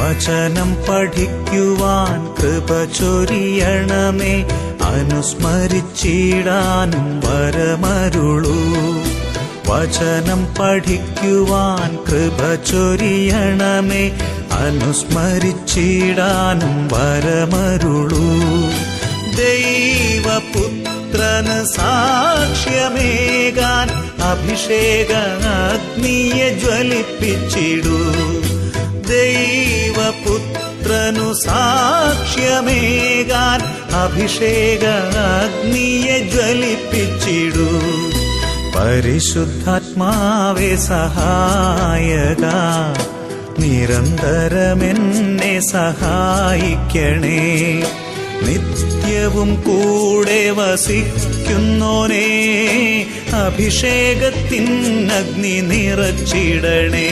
വചനം പഠിക്കുവാൻ കൃപ ചൊരിയണമേ, അനുസ്മരിച്ചിടാനും വരമരുളൂ. വചനം പഠിക്കുവാൻ കൃപ ചൊരിയണമേ, അനുസ്മരിച്ചിടാനും വരമരുളൂ. ദൈവപുത്രന് സാക്ഷ്യമേകാൻ അഭിഷേക അഗ്നിയെ ജ്വലിപ്പിച്ചിടൂ. ദൈവപുത്രനു സാക്ഷ്യമേകാൻ അഭിഷേക അഗ്നിയെ ജ്വലിപ്പിച്ചിടൂ. പരിശുദ്ധാത്മാവേ സഹായക, നിരന്തരമെന്നെ സഹായിക്കണേ. നിത്യവും കൂടെ വസിക്കുന്നോനേ, അഭിഷേകത്തിൻ അഗ്നി നിറച്ചിടണേ.